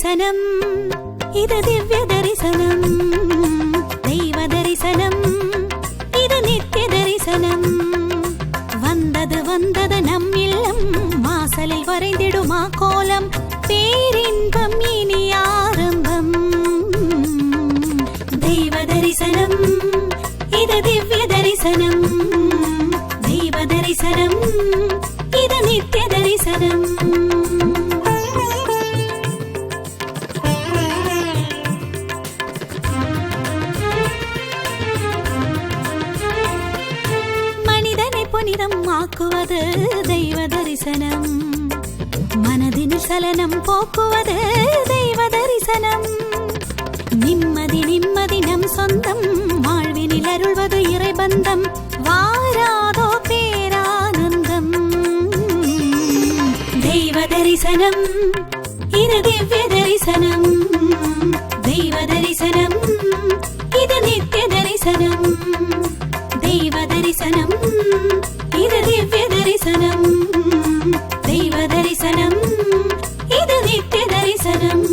தரிசனம், இது திவ்ய தரிசனம். தெய்வ தரிசனம், இது நித்திய தரிசனம். வந்தது வந்தது நம் இல்லம், வாசலில் வரைந்திடுமா கோலம். பேரின்பம் இனி ஆரம்பம். தெய்வ தரிசனம், இது திவ்ய தரிசனம். தெய்வ தரிசனம், இது நித்திய தரிசனம். மனிதனை புனிதம் ஆக்குவது தெய்வ தரிசனம். மனதினில் சலனம் போக்குவது தெய்வ தரிசனம். நிம்மதி நிம்மதி நம் சொந்தம், வாழ்வினில் அருள்வது இறைபந்தம். வாராதோ பேரானந்தம். தெய்வ தரிசனம், இது திவ்ய தரிசனம். தெய்வ தரிசனம், இது நித்திய தரிசனம். தெய்வ தரிசனம், இது திவ்ய தரிசனம். தெய்வ தரிசனம், இது நித்திய தரிசனம்.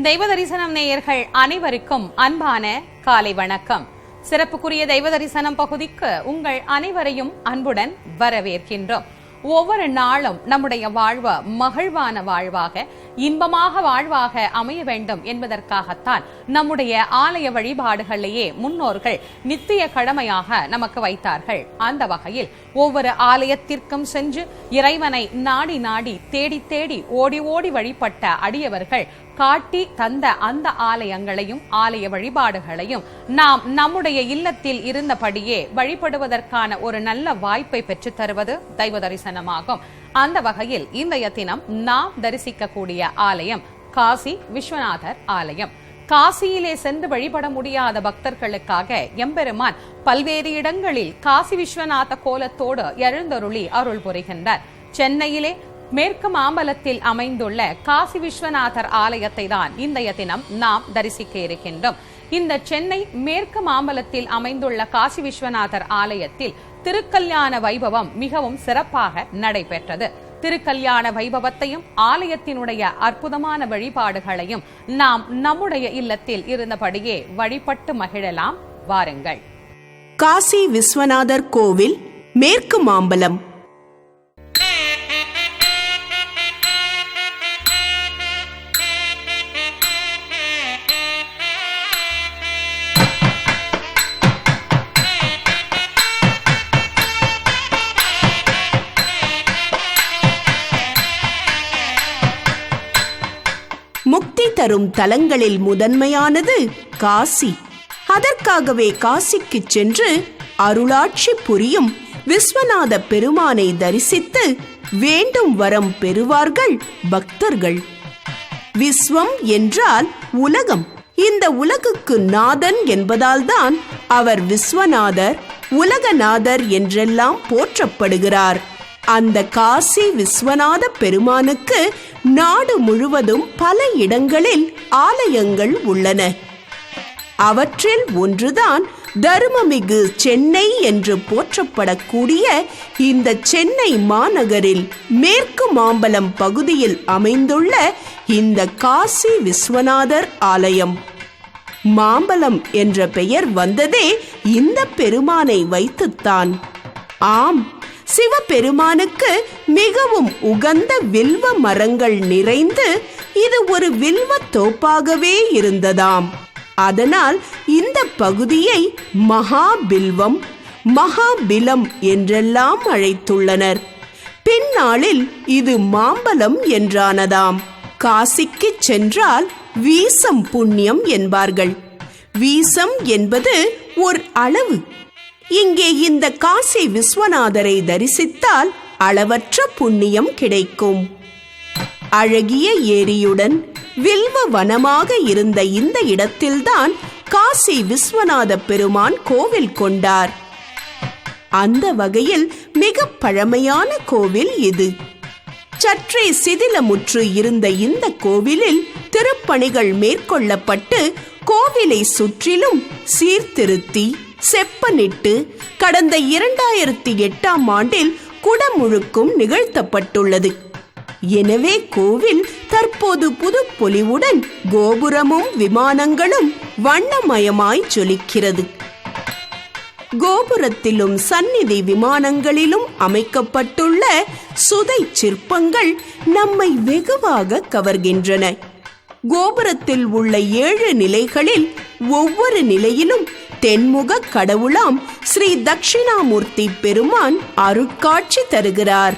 தெய்வ தரிசனம் நேயர்கள் அனைவருக்கும் அன்பான காலை வணக்கம். சிறப்புக்குரிய தெய்வ தரிசனம் பகுதிக்கு உங்கள் அனைவரையும் அன்புடன் வரவேற்கின்றோம். ஒவ்வொரு நாளும் நம்முடைய வாழ்வு மகிழ்வான வாழ்வாக, இன்பமாக வாழ்வாக அமைய வேண்டும் என்பதற்காகத்தான் நம்முடைய ஆலய வழிபாடுகளிலேயே முன்னோர்கள் நித்திய கடமையாக நமக்கு வைத்தார்கள். அந்த வகையில் ஒவ்வொரு ஆலயத்திற்கும் சென்று இறைவனை நாடி நாடி தேடி தேடி ஓடி ஓடி வழிபட்ட அடியவர்கள் காட்டி தந்த அந்த ஆலயங்களையும் ஆலய வழிபாடுகளையும் நாம் நம்முடைய இல்லத்தில் இருந்தபடியே வழிபடுவதற்கான ஒரு நல்ல வாய்ப்பை பெற்றுத் தருவது தெய்வ தரிசனமாகும். அந்த வகையில் இன்றைய தினம் நாம் தரிசிக்கக்கூடிய ஆலயம் காசி விஸ்வநாதர் ஆலயம். காசியிலே சென்று வழிபட முடியாத பக்தர்களுக்காக எம்பெருமான் பல்வேறு இடங்களில் காசி விஸ்வநாத கோலத்தோடு எழுந்தருளி அருள் புரிகின்றார். சென்னையிலே மேற்கு மாம்பலத்தில் அமைந்துள்ள காசி விஸ்வநாதர் ஆலயத்தை தான் இன்றைய தினம் நாம் தரிசிக்க இருக்கின்றோம். இந்த சென்னை மேற்கு மாம்பலத்தில் அமைந்துள்ள காசி விஸ்வநாதர் ஆலயத்தில் திருக்கல்யாண வைபவம் மிகவும் சிறப்பாக நடைபெற்றது. திருக்கல்யாண வைபவத்தையும் ஆலயத்தினுடைய அற்புதமான வழிபாடுகளையும் நாம் நம்முடைய இல்லத்தில் இருந்தபடியே வழிபட்டு மகிழலாம். வாருங்கள். காசி விஸ்வநாதர் கோவில், மேற்கு மாம்பலம். முக்தி தரும் தலங்களில் முதன்மையானது காசி. அதற்காகவே காசிக்கு சென்று அருளாட்சி புரியும் விஸ்வநாத பெருமானை தரிசித்து வேண்டும் வரம் பெறுவார்கள் பக்தர்கள். விஸ்வம் என்றால் உலகம். இந்த உலகுக்கு நாதன் என்பதால்தான் அவர் விஸ்வநாதர், உலகநாதர் என்றெல்லாம் போற்றப்படுகிறார். அந்த காசி விஸ்வநாத பெருமானுக்கு நாடு முழுவதும் பல இடங்களில் ஆலயங்கள் உள்ளன. அவற்றில் ஒன்றுதான் தர்மமிகு சென்னை என்று போற்றப்படக்கூடிய இந்த சென்னை மாநகரில் மேற்கு மாம்பலம் பகுதியில் அமைந்துள்ள இந்த காசி விஸ்வநாதர் ஆலயம். மாம்பலம் என்ற பெயர் வந்ததே இந்த பெருமானை வைத்துத்தான். ஆம், சிவபெருமானுக்கு மிகவும் உகந்த வில்வ மரங்கள் நிறைந்து இது ஒரு வில்வ தோப்பாகவே இருந்ததாம். அதனால் இந்த பகுதியை மகாபில்வம், மகாபிலம் என்றெல்லாம் அழைத்துள்ளனர். பின்னாளில் இது மாம்பலம் என்றானதாம். காசிக்கு சென்றால் வீசம் புண்ணியம் என்பார்கள். வீசம் என்பது ஒரு அளவு. இங்கே இந்த காசி விஸ்வநாதரை தரிசித்தால் அளவற்ற புண்ணியம் கிடைக்கும். அழகிய ஏரியுடன் வில்வ வனமாக இருந்த இந்த இடத்தில்தான் காசி விஸ்வநாத பெருமான் கோவில் கொண்டார். அந்த வகையில் மிக பழமையான கோவில் இது. சற்றே சிதிலமுற்று இருந்த இந்த கோவிலில் திருப்பணிகள் மேற்கொள்ளப்பட்டு கோவிலை சுற்றிலும் சீர்திருத்தி செப்பனிட்டு கடந்த 2008ஆம் ஆண்டில் குடமுழுக்கும் நிகழ்த்தப்பட்டுள்ளது. எனவே கோவில் தற்போது புதுப்பொலிவுடன் கோபுரமும் விமானங்களும் வண்ணமயமாய் ஜொலிக்கிறது. கோபுரத்திலும் சந்நிதி விமானங்களிலும் அமைக்கப்பட்டுள்ள சுதை சிற்பங்கள் நம்மை வெகுவாக கவர்கின்றன. கோபுரத்தில் உள்ள 7 நிலைகளில் ஒவ்வொரு நிலையிலும் தென்முக கடவுளாம் ஸ்ரீ தட்சிணாமூர்த்தி பெருமான் அருட்காட்சி தருகிறார்.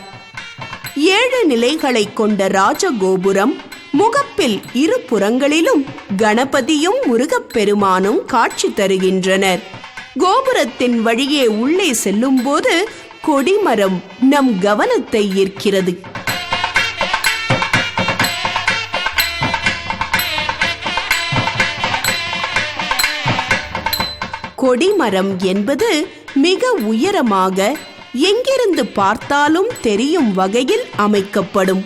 7 நிலைகளை கொண்ட ராஜகோபுரம் முகப்பில் இருபுறங்களிலும் கணபதியும் முருகப்பெருமானும் காட்சி தருகின்றனர். கோபுரத்தின் வழியே உள்ளே செல்லும் போது கொடிமரம் நம் கவனத்தை ஈர்க்கிறது. கொடிமரம் என்பது மிக உயரமாக எங்கிருந்து பார்த்தாலும் தெரியும் வகையில் அமைக்கப்படும்.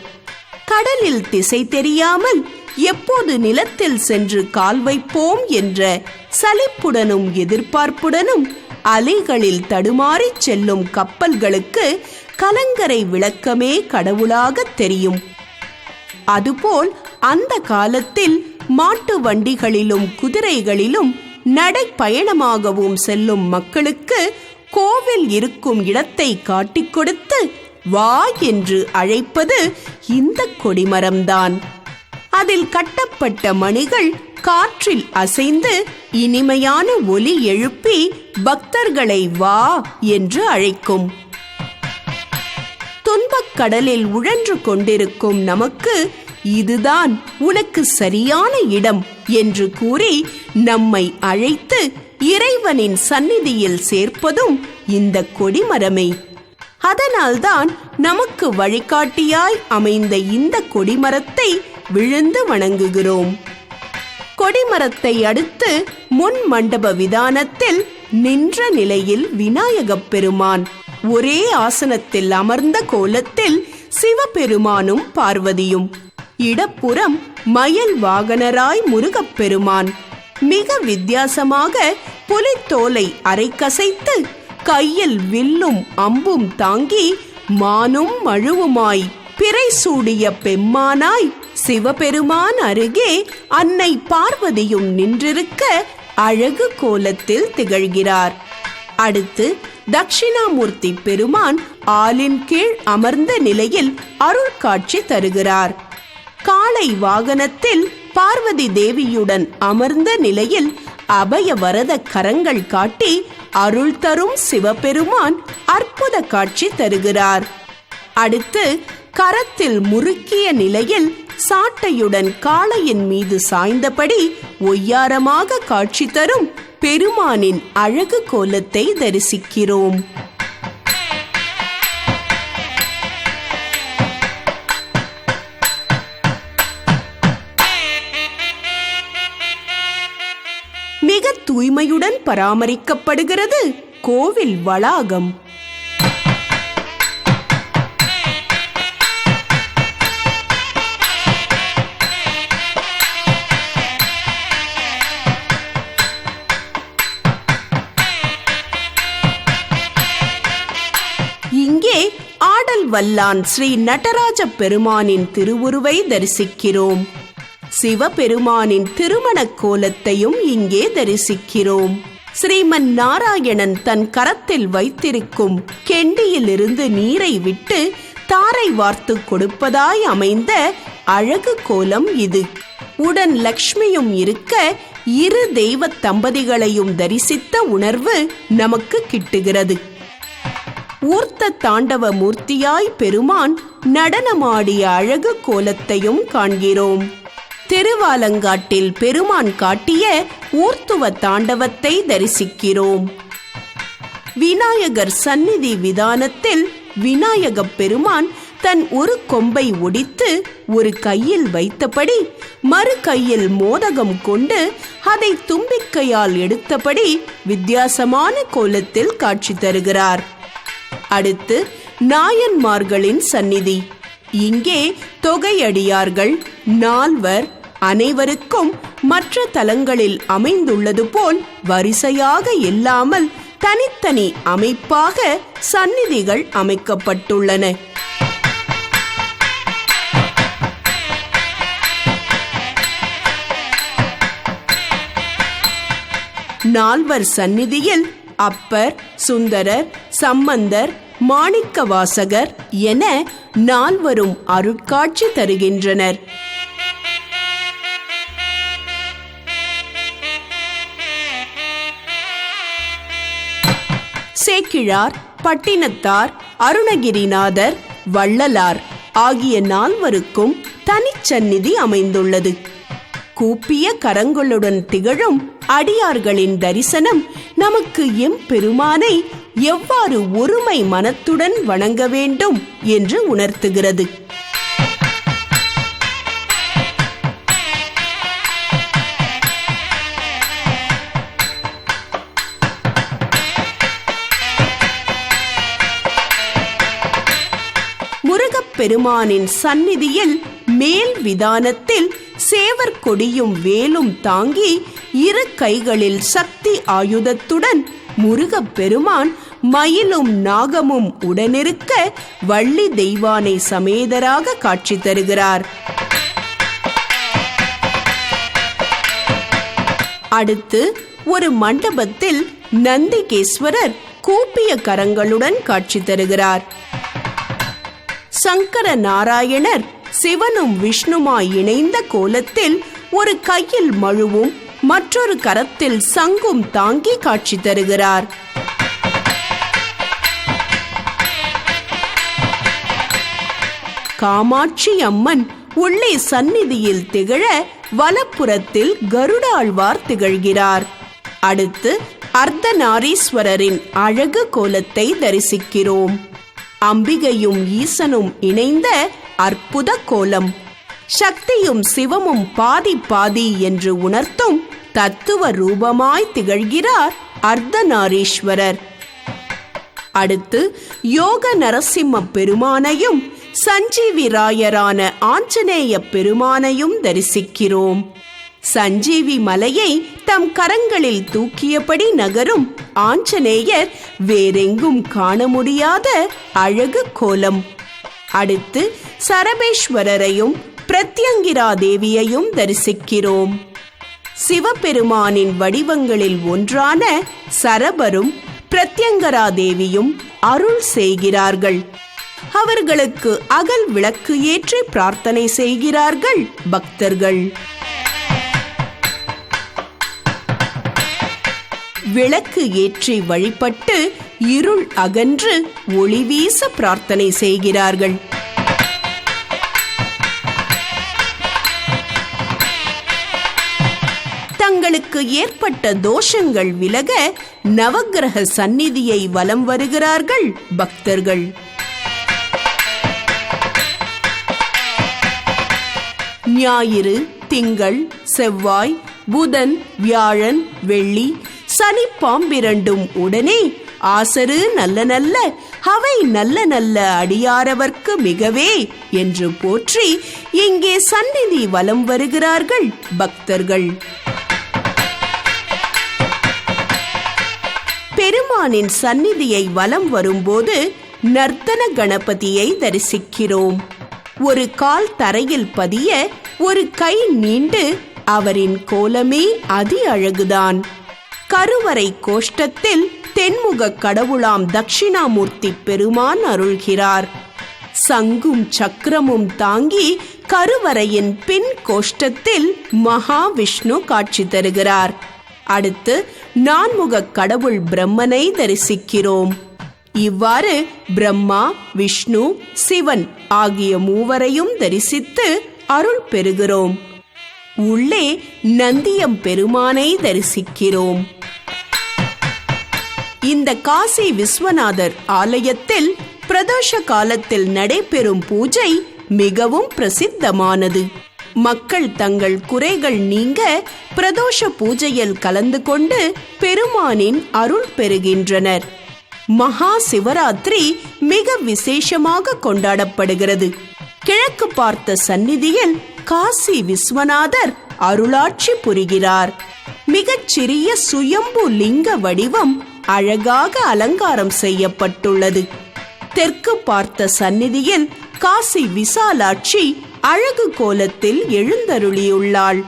கடலில் திசை தெரியாமல் எப்போது நிலத்தில் சென்று கால் வைப்போம் என்ற சலிப்புடனும் எதிர்பார்ப்புடனும் அலைகளில் தடுமாறிச் செல்லும் கப்பல்களுக்கு கலங்கரை விளக்கமே கடவுளாக தெரியும். அதுபோல் அந்த காலத்தில் மாட்டு வண்டிகளிலும் குதிரைகளிலும் நடைப்பயணமாகவும் செல்லும் மக்களுக்கு கோவில் இருக்கும் இடத்தை காட்டிக் கொடுத்து வா என்று அழைப்பது இந்த கொடிமரம்தான். அதில் கட்டப்பட்ட மணிகள் காற்றில் அசைந்து இனிமையான ஒலி எழுப்பி பக்தர்களை வா என்று அழைக்கும். துன்பக் கடலில் உழன்று கொண்டிருக்கும் நமக்கு இதுதான் உனக்கு சரியான இடம் என்று கூறி நம்மை அழைத்து இறைவனின் சந்நிதியில் சேர்ப்பதும் இந்த கொடிமரமே. அதனால்தான் நமக்கு வழிகாட்டியாய் அமைந்த இந்த கொடிமரத்தை விழுந்து வணங்குகிறோம். கொடிமரத்தை அடுத்து முன் மண்டப விதானத்தில் நின்ற நிலையில் விநாயகப் பெருமான், ஒரே ஆசனத்தில் அமர்ந்த கோலத்தில் சிவபெருமானும் பார்வதியும், இடப்புறம் மயில் வாகனராய் முருகப்பெருமான் மிக வித்தியாசமாக புலித்தோலை அரைக்கசைத்து கையில் வில்லும் அம்பும் தாங்கி மானும் மழுவுமாய் பிறை சூடிய பெம்மானாய் சிவபெருமான் அருகே அன்னை பார்வதியும் நின்றிருக்க அழகு கோலத்தில் திகழ்கிறார். அடுத்து தட்சிணாமூர்த்தி பெருமான் ஆலின் கீழ் அமர்ந்த நிலையில் அருள் காட்சி தருகிறார். காளை வாகனத்தில் பார்வதி தேவியுடன் அமர்ந்த நிலையில் அபய வரத கரங்கள் காட்டி அருள் தரும் சிவபெருமான் அற்புத காட்சி தருகிறார். அடுத்து கரத்தில் முறுக்கிய நிலையில் சாட்டையுடன் காளையின் மீது சாய்ந்தபடி ஒய்யாரமாக காட்சி தரும் பெருமானின் அழகு கோலத்தை தரிசிக்கிறோம். மிக தூய்மையுடன் பராமரிக்கப்படுகிறது கோவில் வளாகம். இங்கே ஆடல் வல்லான் ஸ்ரீ நடராஜ பெருமானின் திருவுருவை தரிசிக்கிறோம். சிவபெருமானின் திருமண கோலத்தையும் இங்கே தரிசிக்கிறோம். ஸ்ரீமன் நாராயணன் தன் கரத்தில் வைத்திருக்கும் கெண்டியிலிருந்து நீரை விட்டு தாரை வார்த்து கொடுப்பதாய் அமைந்த அழகு கோலம் இது. உடன் லக்ஷ்மியும் இருக்க இரு தெய்வ தம்பதிகளையும் தரிசித்த உணர்வு நமக்கு கிட்டுகிறது. ஊர்த்த தாண்டவ மூர்த்தியாய் பெருமான் நடனமாடிய அழகு கோலத்தையும் காண்கிறோம். திருவாலங்காட்டில் பெருமான் காட்டிய ஊர்த்துவ தாண்டவத்தை தரிசிக்கிறோம். விநாயகர் சந்நிதி விதானத்தில் விநாயகப் பெருமான் தன் ஒரு கொம்பை ஒடித்து ஒரு கையில் வைத்தபடி மறு கையில் மோதகம் கொண்டு அதை தும்பிக்கையால் எடுத்தபடி வித்தியாசமான கோலத்தில் காட்சி தருகிறார். அடுத்து நாயன்மார்களின் சந்நிதி. இங்கே தொகையடியார்கள், நால்வர், அனைவருக்கும் மற்ற தலங்களில் அமைந்துள்ளது போல் வரிசையாக இல்லாமல் தனித்தனி அமைப்பாக சந்நிதிகள் அமைக்கப்பட்டுள்ளன. நால்வர் சந்நிதியில் அப்பர், சுந்தரர், சம்பந்தர், மாணிக்கவாசகர் என நால்வரும் அருட்காட்சி தருகின்றனர். சேக்கிழார், பட்டினத்தார், அருணகிரிநாதர், வள்ளலார் ஆகிய நால்வருக்கும் தனிச்சந்நிதி அமைந்துள்ளது. கூப்பிய கரங்களுடன் திகழும் அடியார்களின் தரிசனம் நமக்கு எம்பெருமானை எவ்வாறு ஒருமை மனத்துடன் வணங்க வேண்டும் என்று உணர்த்துகிறது. முருகப்பெருமானின் சந்நிதியில் மேல் விதானத்தில் சேவர் கொடியும் வேலும் தாங்கி இரு கைகளில் சக்தி ஆயுதத்துடன் முருகப்பெருமான் மயிலும் நாகமும் உடனிருக்க வள்ளி தெய்வானை சமேதராக காட்சி தருகிறார். அடுத்து ஒரு மண்டபத்தில் நந்திகேஸ்வரர் கூப்பிய கரங்களுடன் காட்சி தருகிறார். சங்கர நாராயணர் சிவனும் விஷ்ணுமாய் இணைந்த கோலத்தில் ஒரு கையில் மழுவும் மற்றொரு கரத்தில் சங்கும் தாங்கி காட்சி தருகிறார். காமாட்சி அம்மன் உள்ளே சந்நிதியில் திகழ வலப்புறத்தில் கருடாழ்வார் திகழ்கிறார். அடுத்து அர்த்தநாரீஸ்வரரின் அழகு கோலத்தை தரிசிக்கிறோம். அம்பிகையும் ஈசனும் இணைந்த அற்புத கோலம். சக்தியும் சிவமும் பாதி பாதி என்று உணர்த்தும் தத்துவ ரூபமாய் திகழ்கிறார் அர்த்தநாரீஸ்வரர். அடுத்து யோக நரசிம்ம பெருமானையும் சஞ்சீவி ராயரான ஆஞ்சநேய பெருமானையும் தரிசிக்கிறோம். சஞ்சீவி மலையை தம் கரங்களில் தூக்கியபடி நகரும் ஆஞ்சநேயர் வேறெங்கும் காண முடியாத அழகு கோலம். அடுத்து சரபேஸ்வரரையும் பிரத்யங்கிரா தேவியையும் தரிசிக்கிறோம். சிவபெருமானின் வடிவங்களில் ஒன்றான சரபரும் பிரத்யங்கரா தேவியும் அருள் செய்கிறார்கள். அவர்களுக்கு அகல் விளக்கு ஏற்றி பிரார்த்தனை செய்கிறார்கள் பக்தர்கள். விளக்கு ஏற்றி வழிபட்டு இருள் அகன்று ஒளி வீச பிரார்த்தனை செய்கிறார்கள். தங்களுக்கு ஏற்பட்ட தோஷங்கள் விலக நவக்கிரக சந்நிதியை வலம் வருகிறார்கள் பக்தர்கள். ஞாயிறு, திங்கள், செவ்வாய், புதன், வியாழன், வெள்ளி, சனி பாம்பிரண்டும் உடனே ஆசரு நல்ல நல்ல அவை நல்ல நல்ல அடியாரவர்க்கு மிகவே என்று போற்றி இங்கே சந்நிதி வலம் வருகிறார்கள் பக்தர்கள். பெருமானின் சந்நிதியை வலம் வரும்போது நர்த்தன கணபதியை தரிசிக்கிறோம். ஒரு கால் தரையில் பதிய ஒரு கை நீண்டு அவரின் கோலமே அதி அழகுதான். கருவறை கோஷ்டத்தில் தென்முக கடவுளாம் தட்சிணாமூர்த்தி பெருமான் அருள்கிறார். சங்கும் சக்கரமும் தாங்கி கருவறையின் பின் கோஷ்டத்தில் மகாவிஷ்ணு காட்சி தருகிறார். அடுத்து நான்முக கடவுள் பிரம்மனை தரிசிக்கிறோம். இவ்வாறு பிரம்மா, விஷ்ணு, சிவன் ஆகிய மூவரையும் தரிசித்து அருள் பெறுகிறோம். உள்ளே நந்தியம் பெருமானை தரிசிக்கிறோம். இந்த காசி விஸ்வநாதர் ஆலயத்தில் பிரதோஷ காலத்தில் நடைபெறும் பூஜை மிகவும் பிரசித்தமானது. மக்கள் தங்கள் குறைகள் நீங்க பிரதோஷ பூஜையில் கலந்து கொண்டு பெருமானின் அருள் பெறுகின்றனர். மகா சிவராத்திரி மிக விசேஷமாக கொண்டாடப்படுகிறது. கிழக்கு பார்த்த சந்நிதியில் காசி விஸ்வநாதர் அருளாட்சி புரிகிறார். மிகச் சிறிய சுயம்பு லிங்க வடிவம் அழகாக அலங்காரம் செய்யப்பட்டுள்ளது. தெற்கு பார்த்த சந்நிதியில் காசி விசாலாட்சி அழகு கோலத்தில் எழுந்தருளியுள்ளாள்.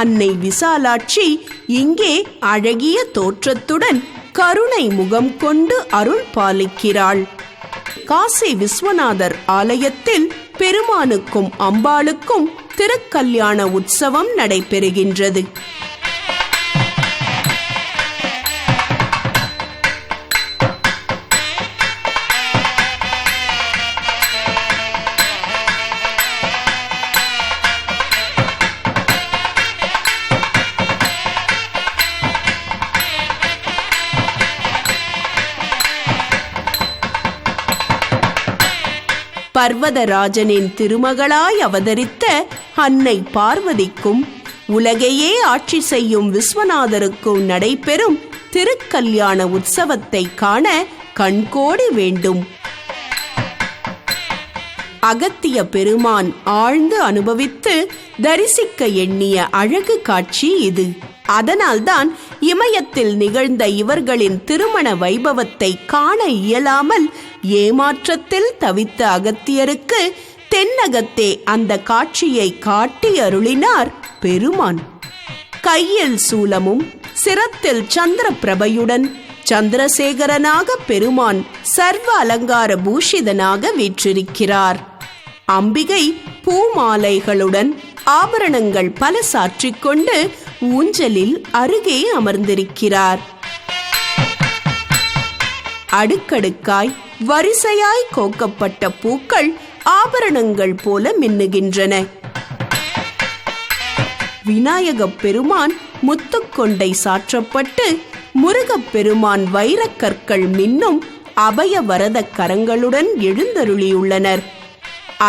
அன்னை விசாலாட்சி இங்கே அழகிய தோற்றத்துடன் கருணை முகம் கொண்டு அருள் பாலிக்கிறாள். காசி விஸ்வநாதர் ஆலயத்தில் பெருமானுக்கும் அம்பாளுக்கும் திருக்கல்யாண உற்சவம் நடைபெறுகின்றது. பர்வதராஜனின் திருமகளாய் அவதரித்த அன்னை பார்வதிக்கும் உலகையே ஆட்சி செய்யும் விஸ்வநாதருக்கும் நடைபெறும் திருக்கல்யாண உற்சவத்தை காண கண்கோடி வேண்டும். அகத்திய பெருமான் ஆழ்ந்து அனுபவித்து தரிசிக்க எண்ணிய அழகு காட்சி இது. அதனால்தான் இமயத்தில் நிகழ்ந்த இவர்களின் திருமண வைபவத்தை காண இயலாமல் ஏமாற்றத்தில் தவித்த அகத்தியருக்கு தென்னகத்தே அந்த காட்சியை காட்டி அருளினார் பெருமான். கையில் சூலமும் சிரத்தில் சந்திர பிரபையுடன் சந்திரசேகரனாக பெருமான் சர்வ அலங்கார பூஷிதனாக வீற்றிருக்கிறார். அம்பிகை பூமாலைகளுடன் ஆபரணங்கள் பல சாற்றிக்கொண்டு ஊஞ்சலில் அருகே அமர்ந்திருக்கிறார். அடுக்கடுக்காய் வரிசையாய் கோக்கப்பட்ட பூக்கள் ஆபரணங்கள் போல மின்னுகின்றன. விநாயகப் பெருமான் முத்துக்கொண்டை சாற்றப்பட்டு முருகப் பெருமான் வைரக்கற்கள் மின்னும் அபய வரத கரங்களுடன் எழுந்தருளியுள்ளனர்.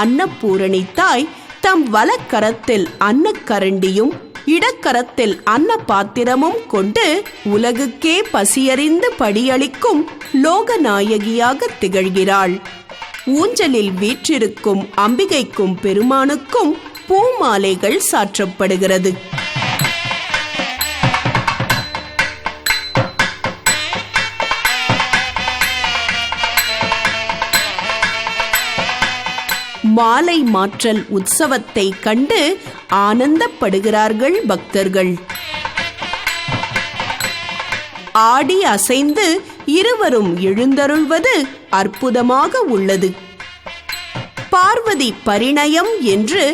அன்னபூரணி தாய் தம் வலக்கரத்தில் அன்னக்கரண்டியும் இடக்கரத்தில் அன்ன பாத்திரமும் கொண்டு உலகுக்கே பசியறிந்து படியளிக்கும் லோகநாயகியாக திகழ்கிறாள். ஊஞ்சலில் வீற்றிருக்கும் அம்பிகைக்கும் பெருமானுக்கும் பூமாலைகள் சாற்றப்படுகிறது. மாலை மாற்றல் உற்சவத்தை கண்டு ஆனந்தப்படுகிறார்கள் பக்தர்கள். ஆடி அசைந்து இருவரும் எழுந்தருள்வது அற்புதமாக உள்ளது. பார்வதி பரிணயம் என்று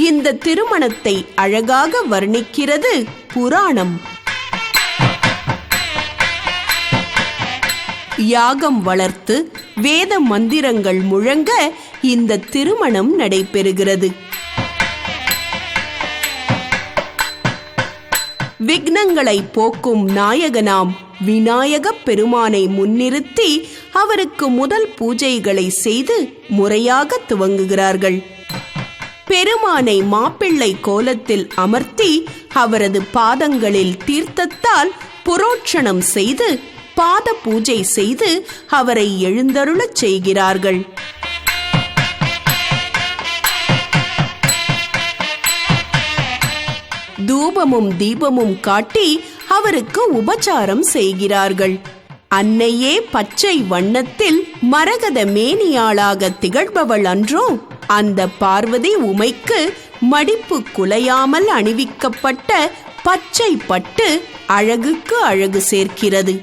இந்த திருமணத்தை அழகாக வர்ணிக்கிறது புராணம். யாகம் வளர்த்து வேத மந்திரங்கள் முழங்க இந்த திருமணம் நடைபெறுகிறது. விக்னங்களை போக்கும் நாயகனாம் விநாயகப் பெருமானை முன்னிறுத்தி அவருக்கு முதல் பூஜைகளை செய்து முறையாக துவங்குகிறார்கள். பெருமானை மாப்பிள்ளை கோலத்தில் அமர்த்தி அவரது பாதங்களில் தீர்த்தத்தால் புரோட்சணம் செய்து பாத பூஜை செய்து அவரை எழுந்தருளச் செய்கிறார்கள். தூபமும் தீபமும் காட்டி அவருக்கு உபசாரம் செய்கிறார்கள். அன்னையே பச்சை வண்ணத்தில் மரகத மேனியாளாக திகழ்பவள் அன்றோ? அந்த பார்வதி உமைக்கு மடிப்பு குலையாமல் அணிவிக்கப்பட்ட பச்சை பட்டு அழகுக்கு அழகு சேர்க்கிறது.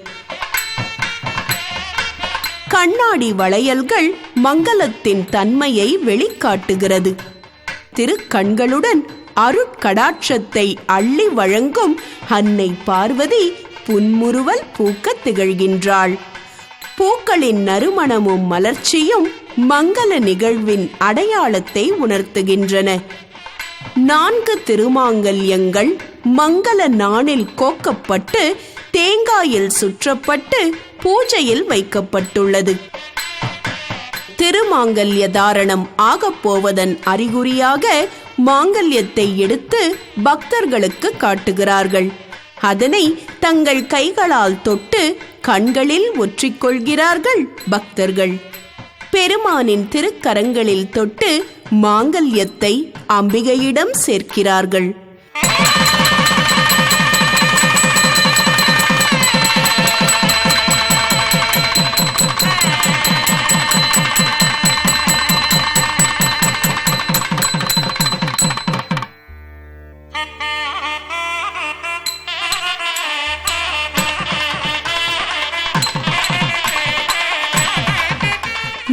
கண்ணாடி வளையல்கள் மங்களத்தின் தன்மையை வெளிக்காட்டுகிறது. திருக்கண்களுடன் அருட்கடாட்சத்தை அள்ளி வழங்கும் அன்னை பார்வதி புன்முறுவல் பூக்க திகழ்கின்றாள். பூக்களின் நறுமணமும் மலர்ச்சியும் மங்கள நிகழ்வின் அடையாளத்தை உணர்த்துகின்றன. 4 திருமாங்கல்யங்கள் மங்கள நாணில் கோக்கப்பட்டு தேங்காயில் சுற்றப்பட்டு பூஜையில் வைக்கப்பட்டுள்ளது. திருமாங்கல்ய தாரணம் ஆகப்போவதன் அறிகுறியாக மாங்கல்யத்தை எடுத்து பக்தர்களுக்கு காட்டுகிறார்கள். அதனை தங்கள் கைகளால் தொட்டு கண்களில் ஒற்றிக்கொள்கிறார்கள் பக்தர்கள். பெருமானின் திருக்கரங்களில் தொட்டு மாங்கல்யத்தை அம்பிகையிடம் சேர்க்கிறார்கள்.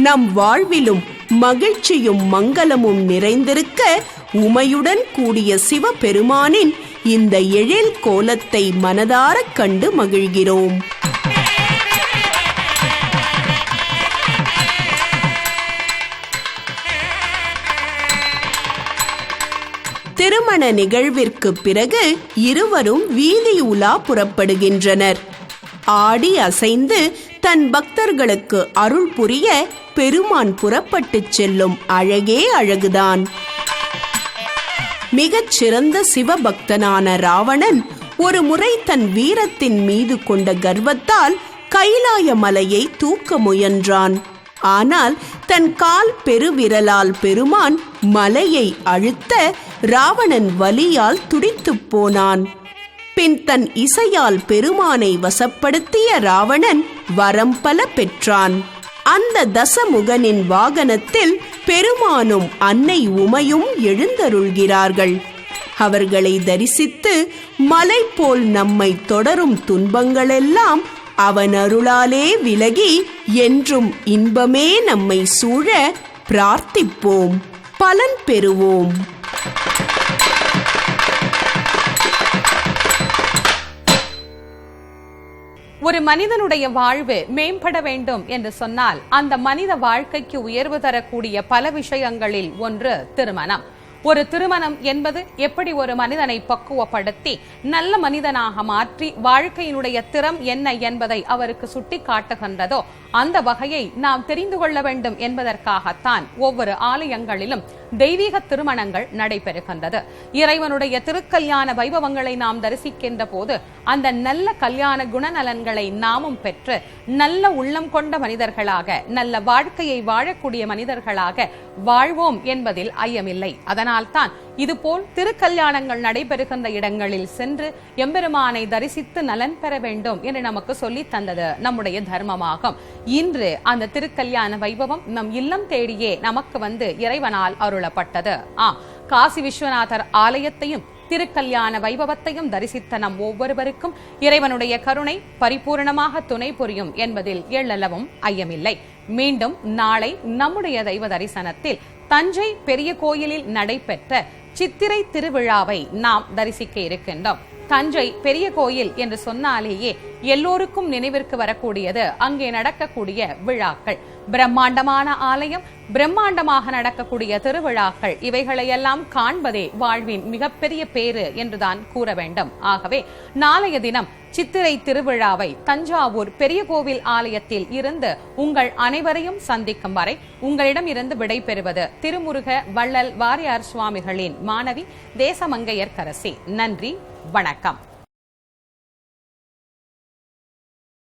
நம் வாழ்விலும் மகிழ்ச்சியும் மங்களமும் நிறைந்திருக்க உமையுடன் கூடிய சிவபெருமானின் இந்த எழில் கோலத்தை மனதாரக் கண்டு மகிழ்கிறோம். திருமண நிகழ்விற்கு பிறகு இருவரும் வீதி உலா புறப்படுகின்றனர். ஆடி அசைந்து தன் பக்தர்களுக்கு அருள் புரிய பெருமான் புறப்பட்டுச் செல்லும் அழகே அழகுதான். மிகச் சிறந்த சிவபக்தனான ராவணன் ஒரு முறை தன் வீரத்தின் மீது கொண்ட கர்வத்தால் கைலாய மலையை தூக்க முயன்றான். ஆனால் தன் கால் பெருவிரலால் பெருமான் மலையை அழுத்த ராவணன் வலியால் துடித்துப் போனான். பின் தன் இசையால் பெருமானை வசப்படுத்திய ராவணன் வரம் பல பெற்றான். அந்த தசமுகனின் வாகனத்தில் பெருமானும் அன்னை உமையும் எழுந்தருள்கிறார்கள். அவர்களை தரிசித்து மலை போல் நம்மை தொடரும் துன்பங்களெல்லாம் அவன் அருளாலே விலகி என்றும் இன்பமே நம்மை சூழ பிரார்த்திப்போம், பலன் பெறுவோம். ஒரு மனிதனுடைய வாழ்வு மேம்பட வேண்டும் என்று சொன்னால் அந்த மனித வாழ்க்கைக்கு உயர்வு தரக்கூடிய பல விஷயங்களில் ஒன்று திருமணம். ஒரு திருமணம் என்பது எப்படி ஒரு மனிதனை பக்குவப்படுத்தி நல்ல மனிதனாக மாற்றி வாழ்க்கையினுடைய திறம் என்ன என்பதை அவருக்கு சுட்டி காட்டுகின்றதோ அந்த வகையை நாம் தெரிந்து கொள்ள வேண்டும் என்பதற்காகத்தான் ஒவ்வொரு ஆலயங்களிலும் தெய்வீக திருமணங்கள் நடைபெறுகின்றது. இறைவனுடைய திருக்கல்யாண வைபவங்களை நாம் தரிசிக்கின்ற போது அந்த நல்ல கல்யாண குணநலன்களை நாமும் பெற்று நல்ல உள்ளம் கொண்ட மனிதர்களாக நல்ல வாழ்க்கையை வாழக்கூடிய மனிதர்களாக வாழ்வோம் என்பதில் ஐயமில்லை. அதனால்தான் இதுபோல் திருக்கல்யாணங்கள் நடைபெறுகின்ற இடங்களில் சென்று எம்பெருமானை தரிசித்து நலன் பெற வேண்டும் என்று நமக்கு சொல்லி தந்தது நம்முடைய தர்மமாகும். இன்று அந்த திருக்கல்யாண வைபவம் நம் இல்லம் தேடியே நமக்கு வந்து இறைவனால் அருளப்பட்டது. காசி விஸ்வநாதர் ஆலயத்தையும் திருக்கல்யாண வைபவத்தையும் தரிசித்த நம் ஒவ்வொருவருக்கும் இறைவனுடைய கருணை பரிபூர்ணமாக துணை புரியும் என்பதில் எள்ளளவும் ஐயமில்லை. மீண்டும் நாளை நம்முடைய தெய்வ தரிசனத்தில் தஞ்சை பெரிய கோயிலில் நடைபெற்ற சித்திரை திருவிழாவை நாம் தரிசிக்க இருக்கின்றோம். தஞ்சை பெரிய கோயில் என்று சொன்னாலேயே எல்லோருக்கும் நினைவிற்கு வரக்கூடியது அங்கே நடக்கக்கூடிய விழாக்கள். பிரம்மாண்டமான ஆலயம், பிரம்மாண்டமாக நடக்கக்கூடிய திருவிழாக்கள், இவைகளையெல்லாம் காண்பதே வாழ்வின் மிகப்பெரிய பேறு என்றுதான் கூற வேண்டும். ஆகவே நாளைய தினம் சித்திரை திருவிழாவை தஞ்சாவூர் பெரிய கோவில் ஆலயத்தில் இருந்து உங்கள் அனைவரையும் சந்திக்கும் வரை உங்களிடம் இருந்து விடைபெறுவது திருமுருக வள்ளல் வாரியார் சுவாமிகளின் மாணவி தேசமங்கையர்க்கரசி. நன்றி, வணக்கம்.